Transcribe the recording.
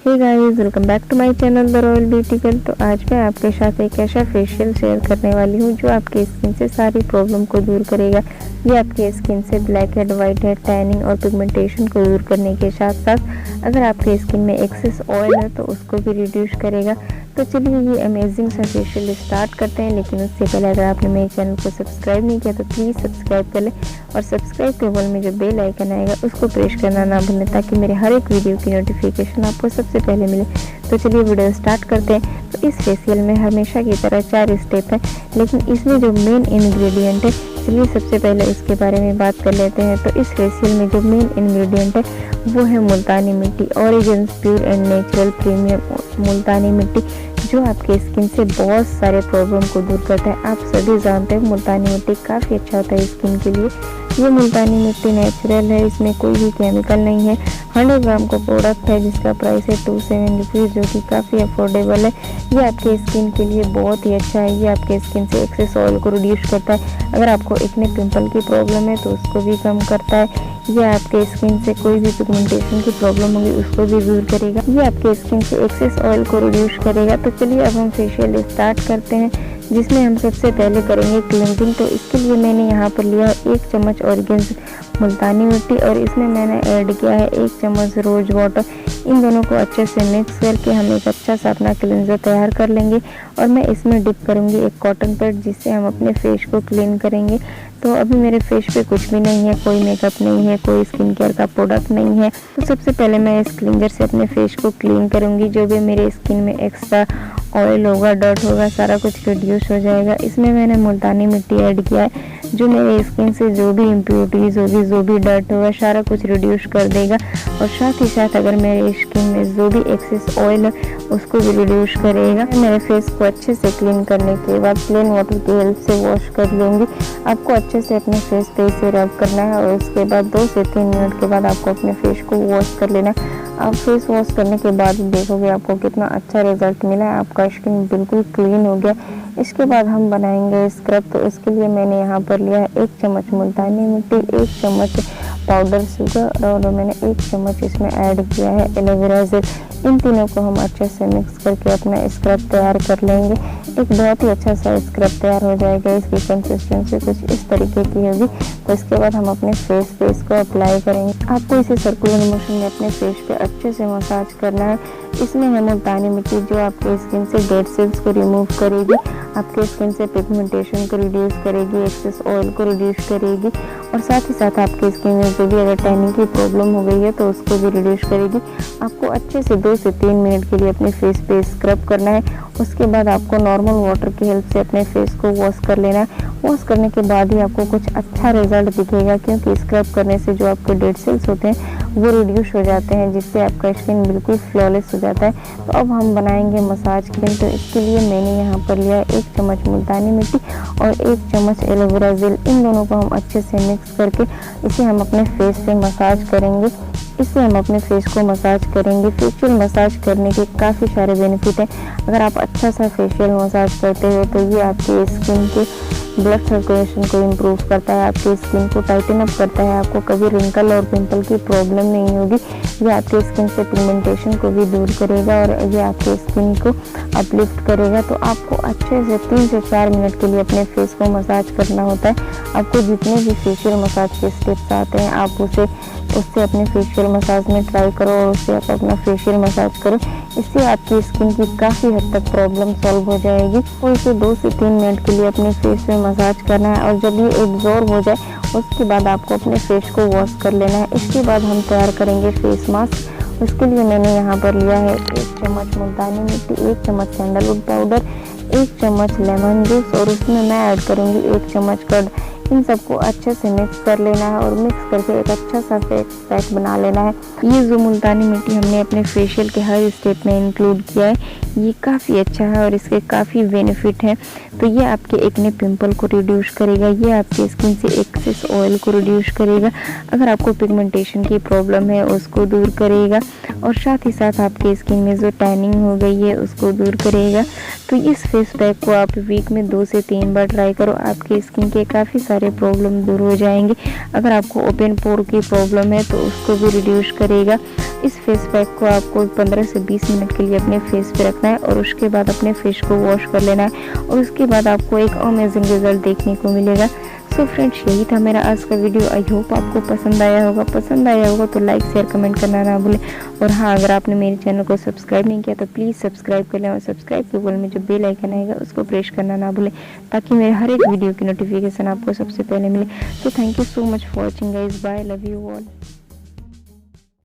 Hey guys, welcome back to my channel the royal beauty girl. तो आज मैं आपके साथ एक ऐसा फेशियल शेयर करने वाली हूँ जो आपकी स्किन से सारी प्रॉब्लम को दूर करेगा। ये आपकी स्किन से black head, white head, tanning और पिगमेंटेशन को दूर करने के साथ साथ अगर आपकी स्किन में एक्सेस ऑयल है तो उसको भी रिड्यूस करेगा। तो चलिए ये अमेजिंग सा फेशियल स्टार्ट करते हैं। लेकिन उससे पहले अगर आपने मेरे चैनल को सब्सक्राइब नहीं किया तो प्लीज़ सब्सक्राइब कर लें और सब्सक्राइब के बगल में जो बेल आइकन आएगा उसको प्रेस करना ना भूलें ताकि मेरे हर एक वीडियो की नोटिफिकेशन आपको सबसे पहले मिले। तो चलिए वीडियो स्टार्ट करते हैं। तो इस फेशियल में हमेशा की तरह 4 स्टेप है, लेकिन इसमें जो मेन इंग्रेडिएंट है, चलिए सबसे पहले उसके बारे में बात कर लेते हैं। तो इस फेशियल में जो मेन इंग्रेडिएंट है वो है मुल्तानी मिट्टी, ओरिजेंस प्योर एंड नेचुरल प्रीमियम मुल्तानी मिट्टी, जो आपके स्किन से बहुत सारे प्रॉब्लम को दूर करता है। आप सभी जानते हैं मुल्तानी मिट्टी काफ़ी अच्छा होता है स्किन के लिए। ये मुल्तानी मिट्टी नेचुरल है, इसमें कोई भी केमिकल नहीं है। 100 ग्राम का प्रोडक्ट है जिसका प्राइस है 27 रुपीज़, जो कि काफ़ी अफोर्डेबल है। ये आपके स्किन के लिए बहुत ही अच्छा है। ये आपके स्किन से एक्सेस ऑयल को रिड्यूस करता है। अगर आपको एक्ने पिंपल की प्रॉब्लम है तो उसको भी कम करता है। ये आपके स्किन से कोई भी पिगमेंटेशन की प्रॉब्लम होगी उसको भी दूर करेगा। ये आपके स्किन से एक्सेस ऑयल को रिड्यूस करेगा। तो चलिए अब हम फेशियल स्टार्ट करते हैं, जिसमें हम सबसे पहले करेंगे क्लिनजिंग। तो इसके लिए मैंने यहाँ पर लिया है 1 चम्मच ऑरिगेंज मुल्तानी मिट्टी और इसमें मैंने ऐड किया है 1 चम्मच रोज वाटर। इन दोनों को अच्छे से मिक्स करके हम एक अच्छा सा अपना क्लिनजर तैयार कर लेंगे और मैं इसमें डिप करूँगी एक कॉटन पैड, जिससे हम अपने फेस को क्लीन करेंगे। तो अभी मेरे फेस पे कुछ भी नहीं है, कोई मेकअप नहीं है, कोई स्किन केयर का प्रोडक्ट नहीं है। तो सबसे पहले मैं इस क्लींजर से अपने फेस को क्लीन करूँगी। जो भी मेरे स्किन में एक्स्ट्रा ऑयल होगा, डर्ट होगा, सारा कुछ रिड्यूस हो जाएगा। इसमें मैंने मुल्तानी मिट्टी ऐड किया है, जो मेरे स्किन से जो भी इम्प्योरिटीज़ होगी, जो भी डर्ट होगा, सारा कुछ रिड्यूस कर देगा। और साथ ही साथ अगर मेरे स्किन में जो भी एक्सेस ऑयल है उसको भी रिड्यूस करेगा। मेरे फेस को अच्छे से क्लीन करने के बाद प्लेन वाटर की हेल्प से वॉश कर लूँगी। आपको अच्छे से अपने फेस पे इसे रब करना है और उसके बाद 2 से 3 मिनट के बाद आपको अपने फेस को वॉश कर लेना है। आप फेस वॉश करने के बाद देखोगे आपको कितना अच्छा रिजल्ट मिला है। आपका स्किन बिल्कुल क्लीन हो गया। इसके बाद हम बनाएंगे स्क्रब। तो इसके लिए मैंने यहाँ पर लिया है 1 चम्मच मुल्तानी मिट्टी, 1 चम्मच पाउडर शुगर और मैंने 1 चम्मच इसमें ऐड किया है एलोवेरा जेल। इन तीनों को हम अच्छे से मिक्स करके अपना स्क्रब तैयार कर लेंगे। एक बहुत ही अच्छा सा स्क्रब तैयार हो जाएगा। इसकी कंसिस्टेंसी कुछ इस तरीके की होगी। तो इसके बाद हम अपने फेस पे इसको अप्लाई करेंगे। आपको इसे सर्कुलर मोशन में अपने फेस पे अच्छे से मसाज करना है। इसमें है मुल्तानी मिट्टी, जो आपके स्किन से डेड सेल्स को रिमूव करेगी, आपके स्किन से पिगमेंटेशन को रिड्यूस करेगी, एक्सेस ऑयल को रिड्यूस करेगी और साथ ही साथ आपके स्किन में जो भी अगर टैनिंग की प्रॉब्लम हो गई है तो उसको भी रिड्यूस करेगी। आपको अच्छे से 2 से 3 मिनट के लिए अपने फेस पे स्क्रब करना है। उसके बाद आपको नॉर्मल वाटर की हेल्प से अपने फेस को वॉश कर लेना है। वॉश करने के बाद ही आपको कुछ अच्छा रिजल्ट दिखेगा, क्योंकि स्क्रब करने से जो आपके डेड सेल्स होते हैं वो रिड्यूस हो जाते हैं, जिससे आपका स्किन बिल्कुल फ्लॉलेस हो जाता है। तो अब हम बनाएंगे मसाज क्रीम। तो इसके लिए मैंने यहाँ पर लिया 1 चम्मच मुल्तानी मिट्टी और 1 चम्मच एलोवेरा जेल। इन दोनों को हम अच्छे से मिक्स करके इसे हम अपने फेस पे मसाज करेंगे। इससे हम अपने फेस को मसाज करेंगे। फेशियल मसाज करने के काफ़ी सारे बेनिफिट हैं। अगर आप अच्छा सा फेशियल मसाज करते हो तो ये आपकी स्किन के ब्लड सर्कुलेशन को इम्प्रूव करता है, आपकी स्किन को टाइटन अप करता है। आपको कभी रिंकल और पिंपल की प्रॉब्लम नहीं होगी। ये आपके स्किन से पिगमेंटेशन को भी दूर करेगा और ये आपके स्किन को अपलिफ्ट करेगा। तो आपको अच्छे से 3 से 4 मिनट के लिए अपने फेस को मसाज करना होता है। आपको जितने भी फेशियल मसाज के स्टेप्स आते हैं आप उससे अपने फेशियल मसाज में ट्राई करो और उससे आप अपना फेशियल मसाज करो। इससे आपकी स्किन की काफ़ी हद तक प्रॉब्लम सॉल्व हो जाएगी। और इसे 2 से 3 मिनट के लिए अपने फेस में मसाज करना है और जब ये एब्जॉर्ब हो जाए उसके बाद आपको अपने फेस को वॉश कर लेना है। इसके बाद हम तैयार करेंगे फेस मास्क। उसके लिए मैंने यहाँ पर लिया है 1 चम्मच मुल्तानी मिट्टी, 1 चम्मच सैंडलवुड पाउडर, 1 चम्मच लेमन जूस और उसमें मैं ऐड करूँगी 1 चम्मच कर्ड। इन सबको अच्छे से मिक्स कर लेना है और मिक्स करके एक अच्छा सा फेस पैक बना लेना है। ये जो मुल्तानी मिट्टी हमने अपने फेशियल के हर स्टेप में इंक्लूड किया है, ये काफ़ी अच्छा है और इसके काफ़ी बेनिफिट हैं। तो ये आपके एक्ने पिंपल को रिड्यूस करेगा, ये आपकी स्किन से एक्सेस ऑयल को रिड्यूस करेगा, अगर आपको पिगमेंटेशन की प्रॉब्लम है उसको दूर करेगा और साथ ही साथ आपकी स्किन में जो टैनिंग हो गई है उसको दूर करेगा। तो इस फेस पैक को आप वीक में 2 से 3 बार ट्राई करो, आपकी स्किन के काफ़ी सारे प्रॉब्लम दूर हो जाएंगे। अगर आपको ओपन पोर की प्रॉब्लम है तो उसको भी रिड्यूस करेगा। इस फेस पैक को आपको 15 से 20 मिनट के लिए अपने फेस पे रखना है और उसके बाद अपने फेस को वॉश कर लेना है और उसके बाद आपको एक अमेजिंग रिजल्ट देखने को मिलेगा। सो फ्रेंड्स, यही था मेरा आज का वीडियो। आई होप आपको पसंद आया होगा तो लाइक शेयर कमेंट करना ना भूलें। और हाँ, अगर आपने मेरे चैनल को सब्सक्राइब नहीं किया तो प्लीज़ सब्सक्राइब कर लें और सब्सक्राइब के बगल में जो बेल आइकन आएगा उसको प्रेस करना ना भूलें, ताकि मेरे हर एक वीडियो की नोटिफिकेशन आपको सबसे पहले मिले। तो thank you so much for watching guys, bye, love you all.